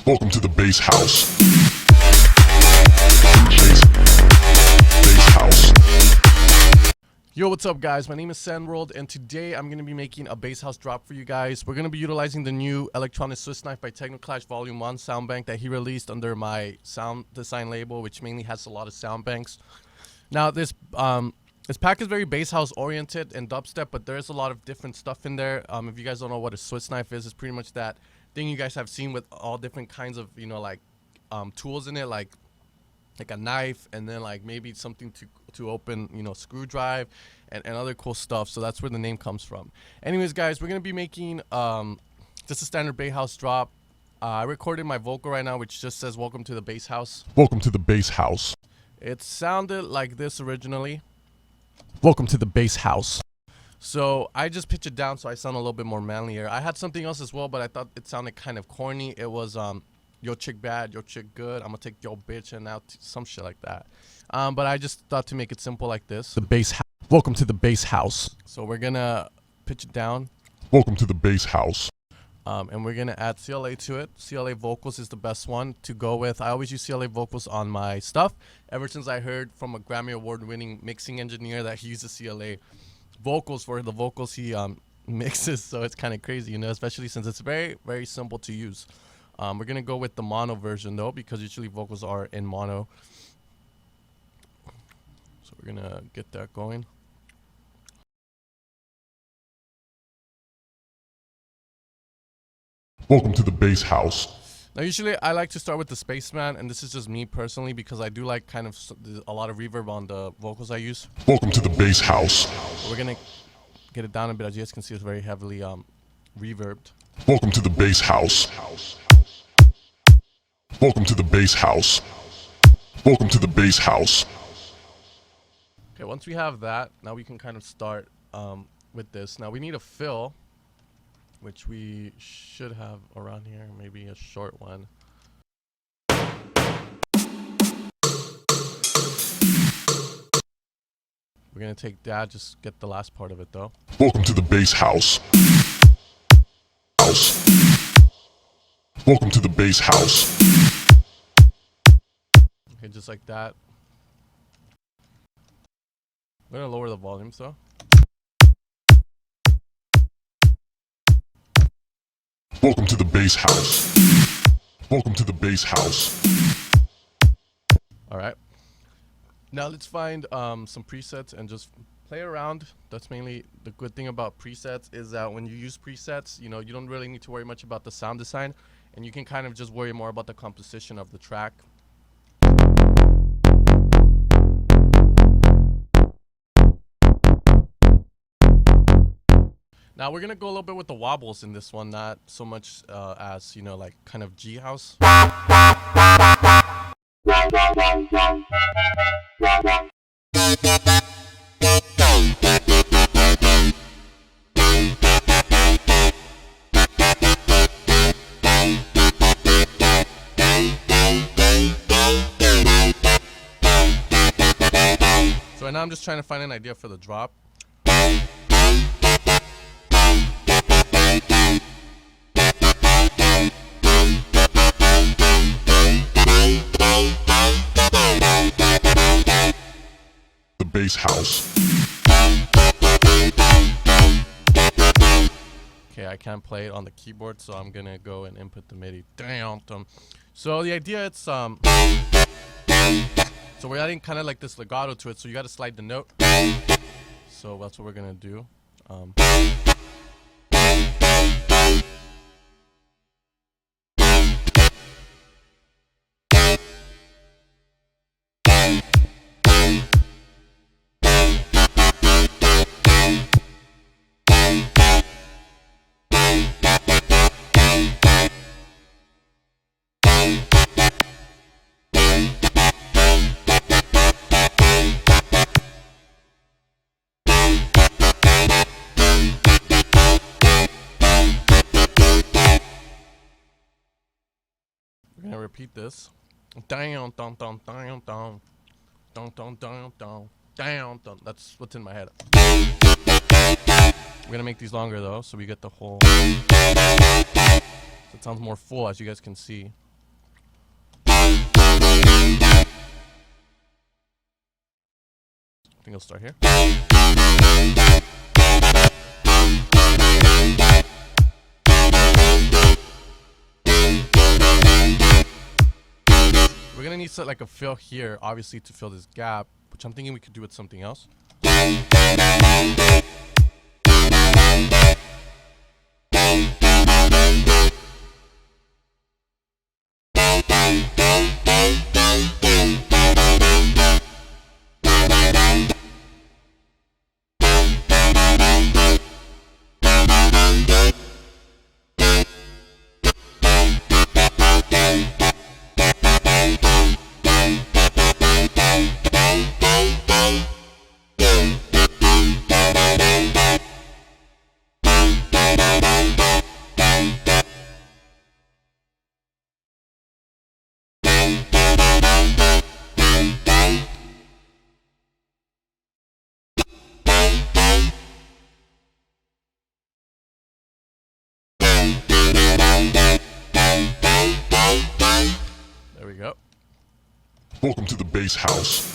Welcome to the bass house. Bass house. Yo, what's up guys? My name is Sandworld and today I'm going to be making a bass house drop for you guys. We're going to be utilizing the new electronic Swiss knife by Technoclash Volume 1 Soundbank that he released under my sound design label, which mainly has a lot of sound banks. Now this pack is very bass house oriented and dubstep, but there's a lot of different stuff in there. If you guys don't know what a Swiss knife is, it's pretty much that thing you guys have seen with all different kinds of, like tools in it, like a knife, and then like maybe something to open, screw drive and other cool stuff. So that's where the name comes from. Anyways guys, we're gonna be making just a standard bass house drop. I recorded my vocal right now, which just says welcome to the bass house. Welcome to the bass house. It sounded like this originally. Welcome to the bass house. So I just pitched it down so I sound a little bit more manlier. I had something else as well, but I thought it sounded kind of corny. It was yo chick bad, yo chick good, I'm gonna take yo bitch and out, some shit like that. But I just thought to make it simple like this. The bass house. Welcome to the bass house. So we're gonna pitch it down. Welcome to the bass house. And we're gonna add CLA to it. CLA vocals is the best one to go with. I always use CLA vocals on my stuff ever since I heard from a Grammy award-winning mixing engineer that he uses CLA vocals for the vocals he mixes. So it's kind of crazy, especially since it's very, very simple to use. We're gonna go with the mono version though, because usually vocals are in mono. So we're gonna get that going. Welcome to the bass house. Now usually I like to start with the Spaceman, and this is just me personally because I do like kind of a lot of reverb on the vocals I use. Welcome to the bass house. We're gonna get it down a bit. As you guys can see, it's very heavily reverbed. Welcome to the bass house. Welcome to the bass house. Welcome to the bass house. Okay, once we have that, now we can kind of start with this. Now we need a fill, which we should have around here, maybe a short one. We're gonna take that, just get the last part of it though. Welcome to the bass house. Welcome to the bass house. Okay, just like that. I'm gonna lower the volume though. Welcome to the bass house. Welcome to the bass house. Alright. Now let's find some presets and just play around. That's mainly the good thing about presets, is that when you use presets, you don't really need to worry much about the sound design, and you can kind of just worry more about the composition of the track. Now we're gonna go a little bit with the wobbles in this one, not so much as like kind of G house. So right now I'm just trying to find an idea for the drop. Bass house. Okay, I can't play it on the keyboard, so I'm gonna go and input the MIDI. Damn. So the idea it's so we're adding kind of like this legato to it, so you gotta slide the note. So that's what we're gonna do. We're gonna repeat this. Down, down, down, down, down, down, down, down, down, down, down. That's what's in my head. We're gonna make these longer though, so we get the whole. So it sounds more full, as you guys can see. think it'll start here. We're gonna need like a fill here, obviously, to fill this gap, which I'm thinking we could do with something else. There we go. Welcome to the bass house.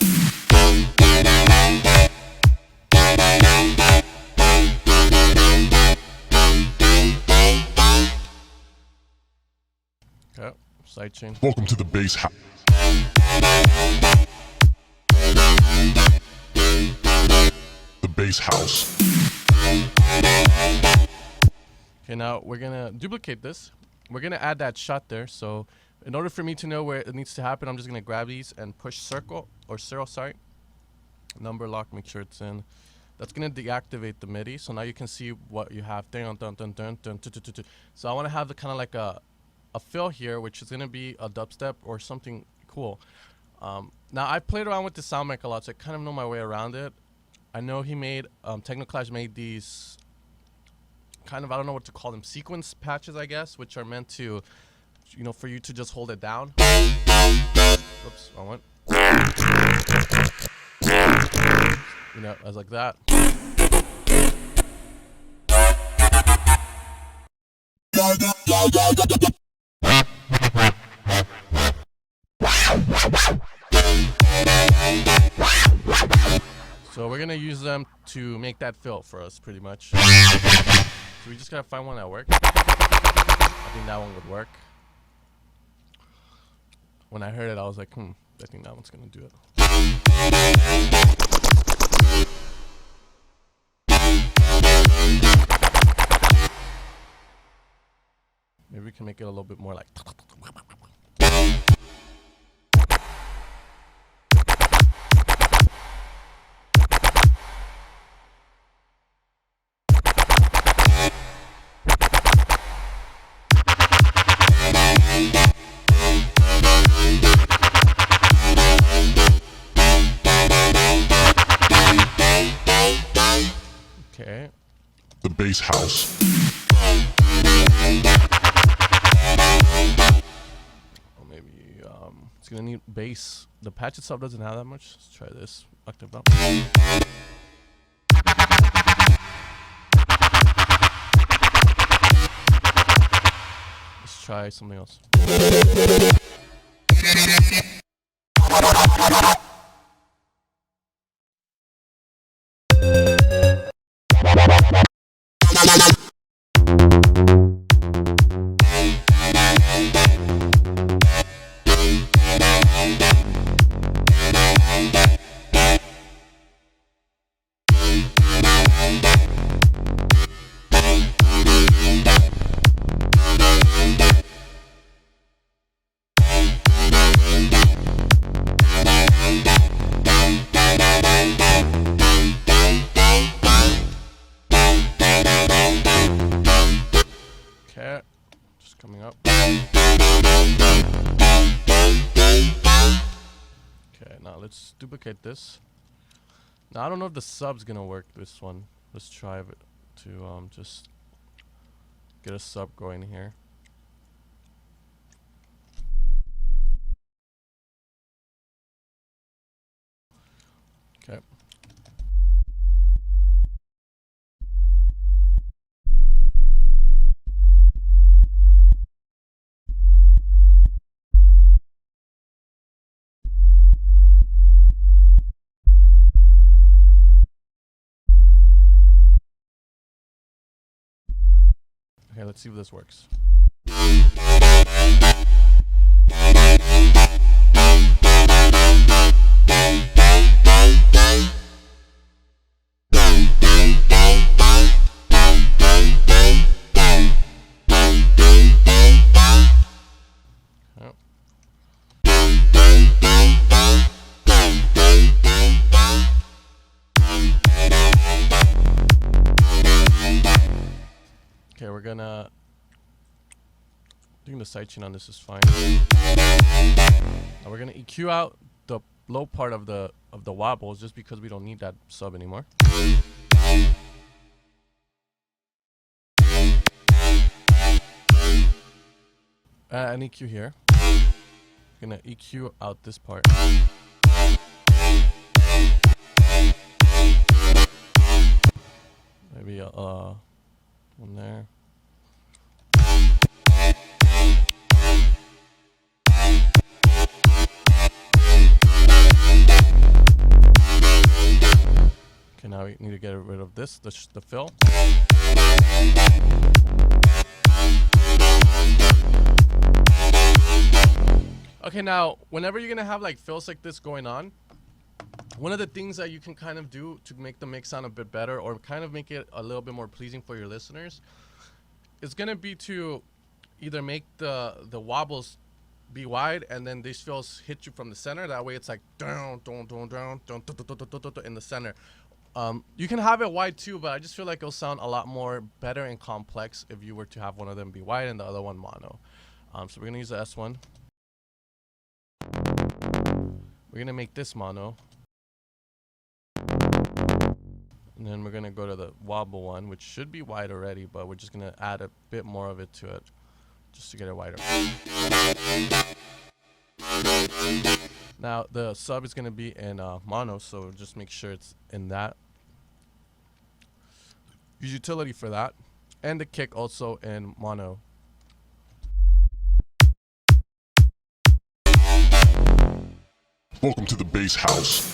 Okay, sidechain. Welcome to the bass house. The bass house. Okay, now we're gonna duplicate this. We're gonna add that shot there. So in order for me to know where it needs to happen, I'm just gonna grab these and push circle or 0, sorry. Number lock, make sure it's in. That's gonna deactivate the MIDI. So now you can see what you have. So I wanna have the kind of like a fill here, which is gonna be a dubstep or something cool. Now I played around with the Soundbank a lot, so I kind of know my way around it. I know he made, Technoclash made these kind of, I don't know what to call them, sequence patches, I guess, which are meant to, you know, for you to just hold it down. Whoops, wrong one. You know, as like that. So we're gonna use them to make that fill for us, pretty much. So we just gotta find one that works. I think that one would work. When I heard it, I was like, I think that one's gonna do it. Maybe we can make it a little bit more like. Okay. The bass house. Or maybe it's gonna need bass. The patch itself doesn't have that much. Let's try this octave up. Let's try something else. Okay, just coming up. Okay, now let's duplicate this. Now I don't know if the sub's gonna work this one. Let's try it to just get a sub going here. Okay. let's see if this works. Okay, we're gonna. I think the sidechain on this is fine. Now we're gonna EQ out the low part of the wobbles just because we don't need that sub anymore. An EQ here. Gonna EQ out this part. Maybe one there. Okay, now we need to get rid of this, the fill. Okay, now whenever you're gonna have like fills like this going on, one of the things that you can kind of do to make the mix sound a bit better or kind of make it a little bit more pleasing for your listeners is gonna be to either make the wobbles be wide and then these fills hit you from the center. That way it's like down, down, down, down, down, in the center. You can have it wide too, but I just feel like it'll sound a lot more better and complex if you were to have one of them be wide and the other one mono. So we're gonna use the S1. We're gonna make this mono. And then we're gonna go to the wobble one, which should be wide already, but we're just gonna add a bit more of it to it, just to get it wider. Now the sub is gonna be in mono, so just make sure it's in that. Use utility for that, and the kick also in mono. Welcome to the bass house.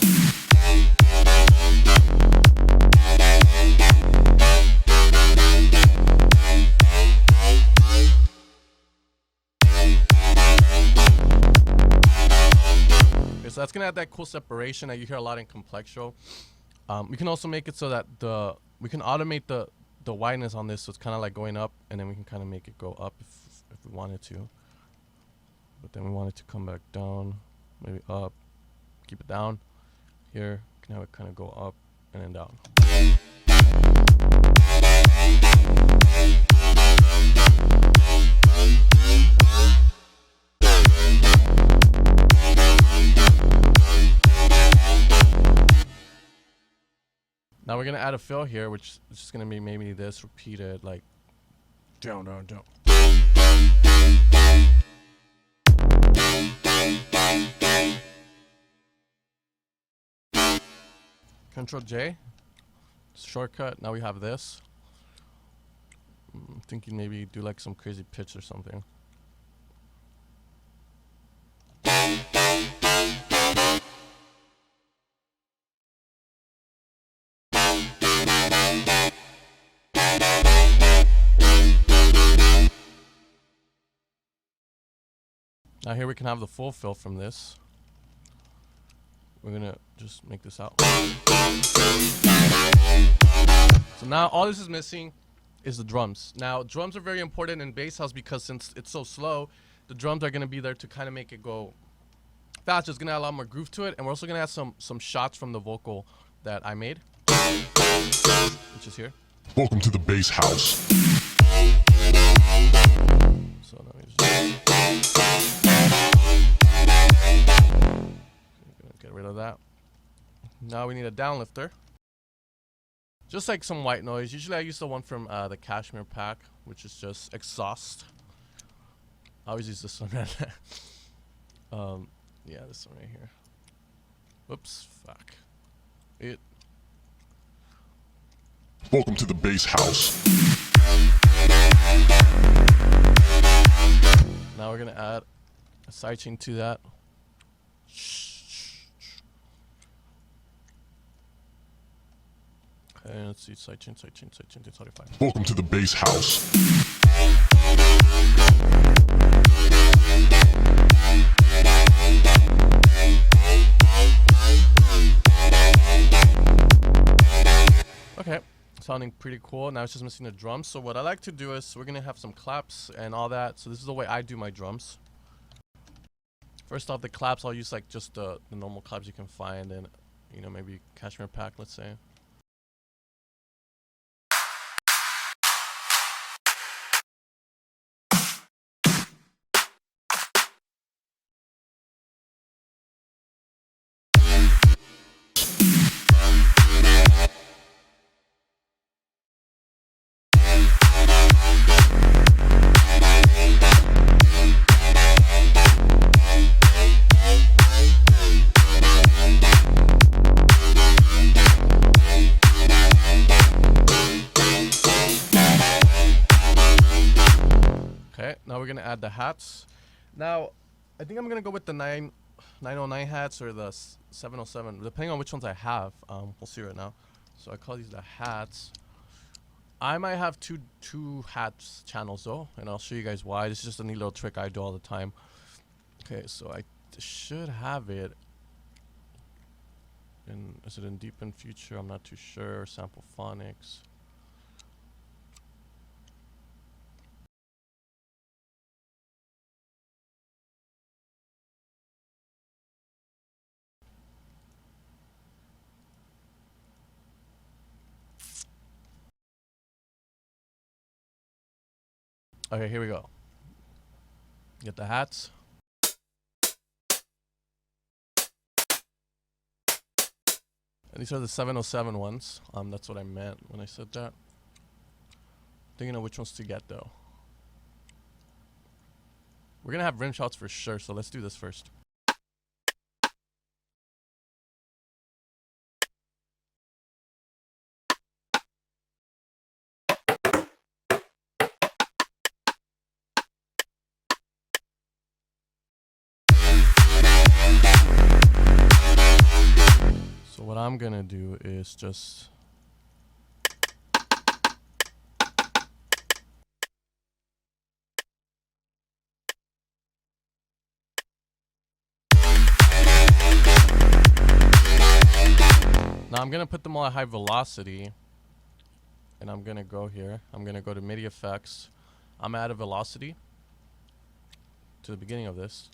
Okay, so that's gonna add that cool separation that you hear a lot in Complexio. We can also make it so that we can automate the wideness on this, so it's kind of like going up, and then we can kind of make it go up if we wanted to. But then we want it to come back down, maybe up. Keep it down. Here, you can have it kind of go up and then down. Now we're gonna add a fill here, which is just gonna be maybe this repeated, like down, down, down. Control J, shortcut. Now we have this. I'm thinking maybe do like some crazy pitch or something. Now here we can have the full fill from this. We're gonna just make this out. So now all this is missing is the drums. Now drums are very important in bass house because since it's so slow, the drums are gonna be there to kind of make it go fast. It's gonna add a lot more groove to it, and we're also gonna add some shots from the vocal that I made, which is here. Welcome to the bass house. So let me just get rid of that. Now we need a downlifter. Just like some white noise. Usually I use the one from the Cashmere pack, which is just exhaust. I always use this one right there. Yeah, this one right here. Whoops, fuck. Welcome to the bass house. Now we're gonna add a sidechain to that. Okay, let's see, sidechain to 35. Welcome to the bass house. Okay, sounding pretty cool. Now it's just missing the drums. So what I like to do is we're gonna have some claps and all that. So this is the way I do my drums. First off, the claps, I'll use like just the normal claps you can find, and you know, maybe Cashmere Pack, let's say. Okay, now we're gonna add the hats. Now, I think I'm gonna go with the 909 hats or the 707, depending on which ones I have. We'll see right now. So I call these the hats. I might have two hats channels though, and I'll show you guys why. This is just a neat little trick I do all the time. Okay, so I should have it. Is it in Deepen Future? I'm not too sure. Sample Phonics. Okay, here we go. Get the hats. And these are the 707 ones. That's what I meant when I said that. Thinking of which ones to get though. We're gonna have rim shots for sure, so let's do this first. So what I'm gonna do is just now I'm gonna put them all at high velocity, and I'm gonna go here. I'm gonna go to MIDI effects. I'm at a velocity to the beginning of this.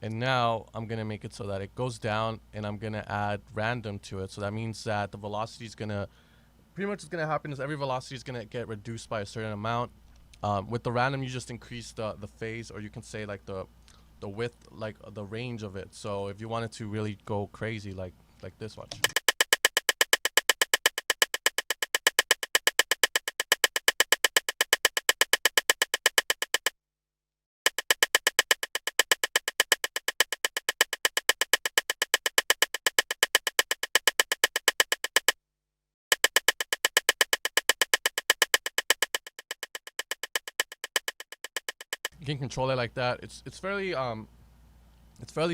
And now I'm gonna make it so that it goes down, and I'm gonna add random to it. So that means that the velocity is gonna, pretty much what's gonna happen is every velocity is gonna get reduced by a certain amount. With the random, you just increase the phase, or you can say like the width, like the range of it. So if you wanted to really go crazy, like this, watch. You can control it like that. It's fairly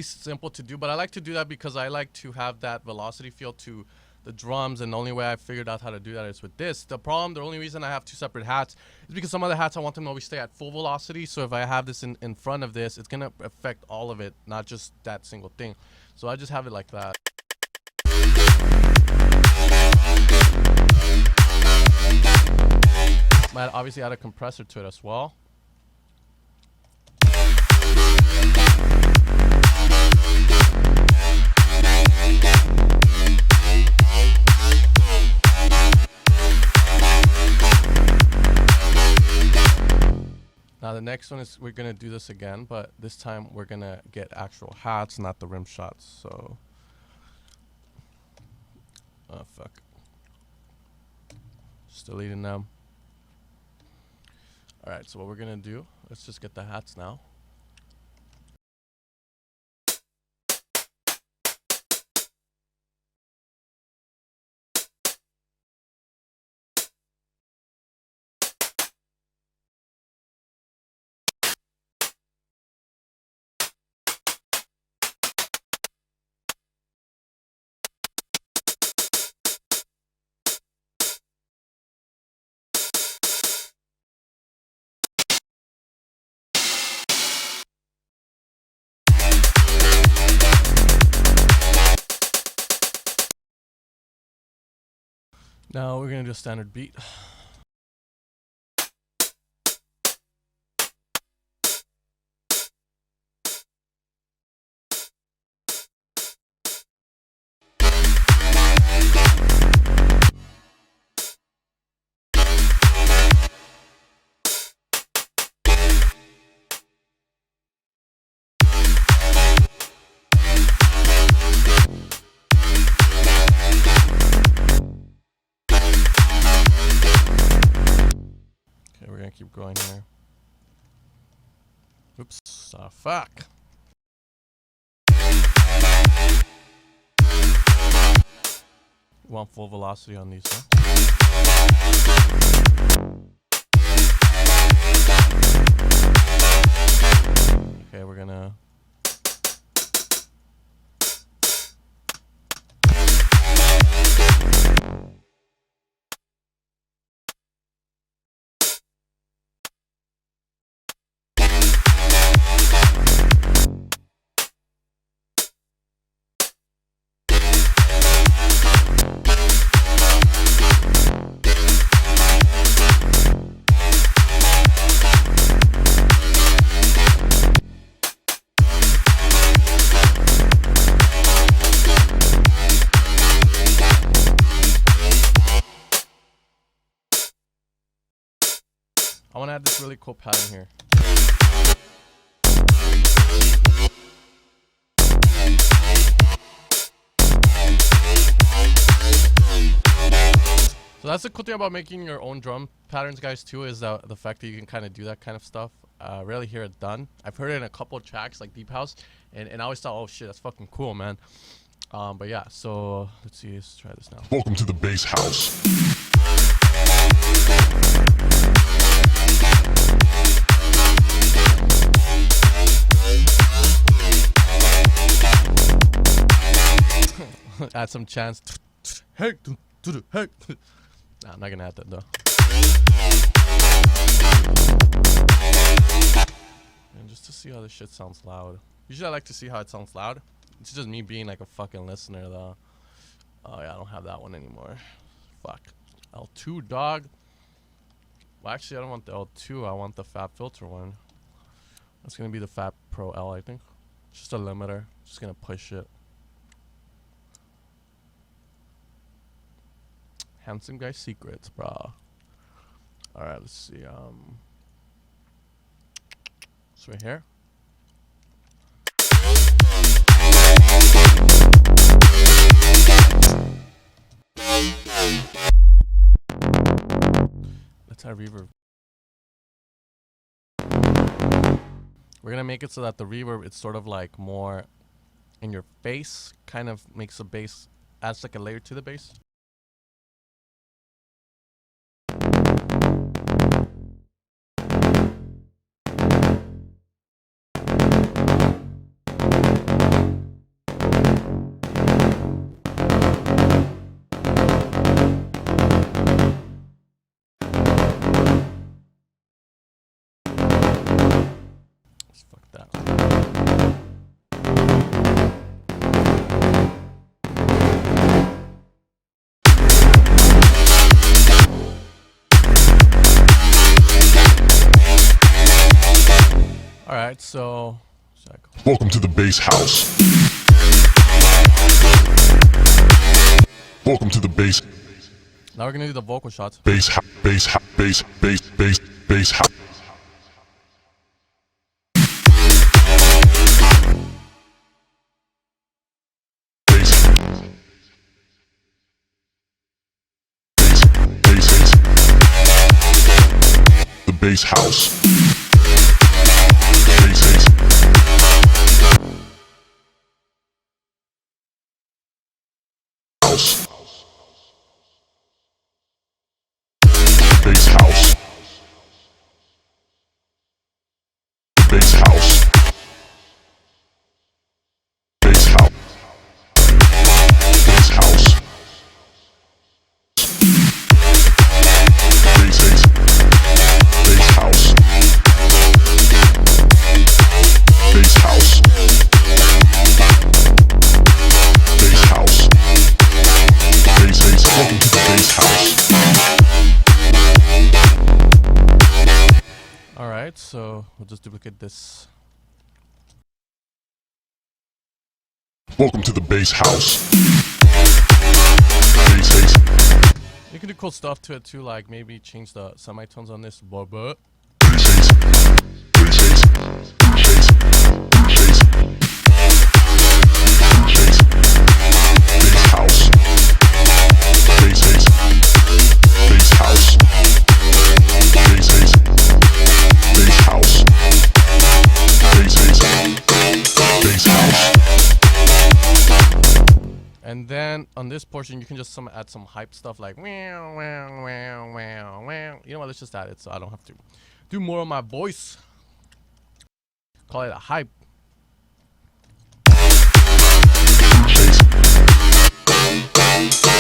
simple to do, but I like to do that because I like to have that velocity feel to the drums, and the only way I figured out how to do that is with this. The only reason I have two separate hats is because some of the hats I want them to always stay at full velocity. So if I have this in front of this, it's gonna affect all of it, not just that single thing. So I just have it like that. Might obviously add a compressor to it as well. Now the next one is, we're gonna do this again, but this time we're gonna get actual hats, not the rim shots. So, oh fuck, just deleting them. All right, so what we're gonna do, let's just get the hats now. Now we're gonna do a standard beat. Okay, we're gonna keep going here. Oops, fuck. We want full velocity on these, huh? Okay, we're gonna... I want to add this really cool pattern here. So that's the cool thing about making your own drum patterns, guys, too, is the fact that you can kind of do that kind of stuff. Rarely hear it done. I've heard it in a couple of tracks like Deep House, and I always thought, oh shit, that's fucking cool, man. But yeah, so let's see, let's try this now. Welcome to the bass house. Add some chants. Hey, hey. Nah, I'm not gonna add that though. And just to see how this shit sounds loud. Usually I like to see how it sounds loud. It's just me being like a fucking listener though. Oh yeah, I don't have that one anymore. Fuck. L2, dog. Well, actually I don't want the L2. I want the Fab Filter one. That's gonna be the Fab Pro L, I think. Just a limiter. Just gonna push it. Handsome guy secrets, bro. Alright, let's see. It's right here. Let's have reverb. We're gonna make it so that the reverb, it's sort of like more in your face, kind of makes the bass, adds like a layer to the bass. Fuck that. Alright, so Welcome to the bass house. Welcome to the bass. now we're gonna do the vocal shots. Bass house. Bass house. Bass house. The bass house. Bass house. Bass house. Bass house. Bass house. Bass house. Bass house. so we'll just duplicate this. Welcome to the bass house. Bass haze. You can do cool stuff to it too, like maybe change the semitones on this. Bass haze. Bass haze. Bass haze. Bass house. Bass haze. Bass house. Bass haze. Bass house. Bass haze. Bass house. And then on this portion, you can just add some hype stuff like wow, wow, wow, wow, wow. You know what? Let's just add it so I don't have to do more of my voice. Call it a hype.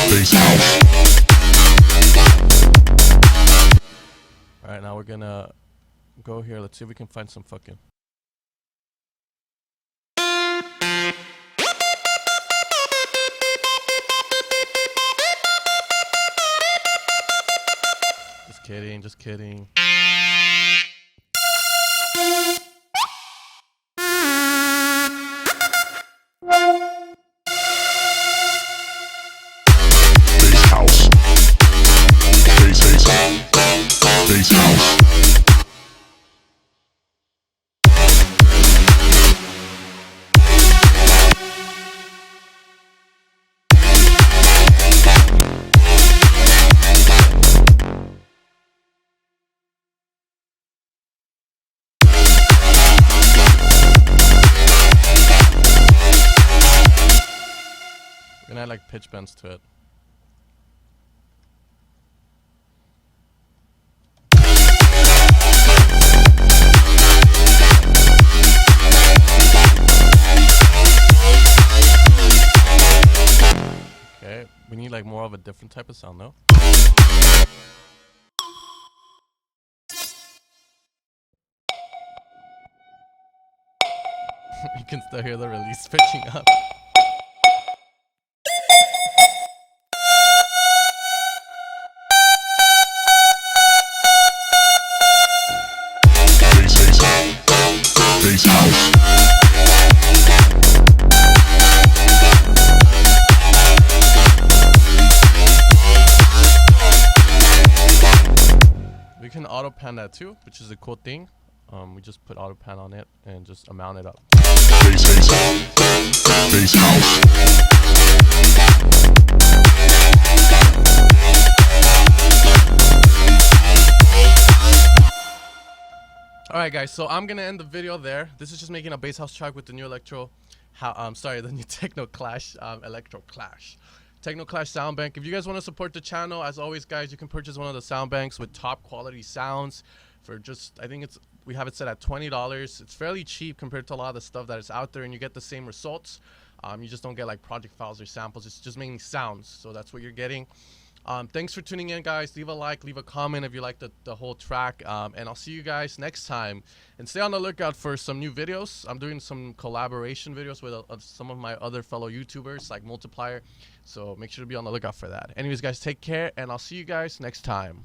Bass house. All right, now we're gonna go here. Let's see if we can find some fucking. Just kidding, just kidding. Bass house. Bass haze. Bass house. We're gonna add like pitch bends to it. Okay, we need like more of a different type of sound though. You can still hear the release pitching up. Bass haze. Bass house. We can auto pan that too, which is a cool thing. We just put auto pan on it and just mount it up. Bass haze. Bass house. Alright guys, so I'm gonna end the video there. This is just making a bass house track with the new the new Techno Clash Electro Clash. Techno Clash Soundbank. If you guys want to support the channel, as always guys, you can purchase one of the Soundbanks with top quality sounds for just, I think we have it set at $20. It's fairly cheap compared to a lot of the stuff that is out there, and you get the same results. You just don't get like project files or samples. It's just mainly sounds, so that's what you're getting. Thanks for tuning in guys. Leave a like, leave a comment if you like the whole track, and I'll see you guys next time, and stay on the lookout for some new videos. I'm doing some collaboration videos with some of my other fellow YouTubers like Multiplier, so make sure to be on the lookout for that. Anyways guys, take care, and I'll see you guys next time.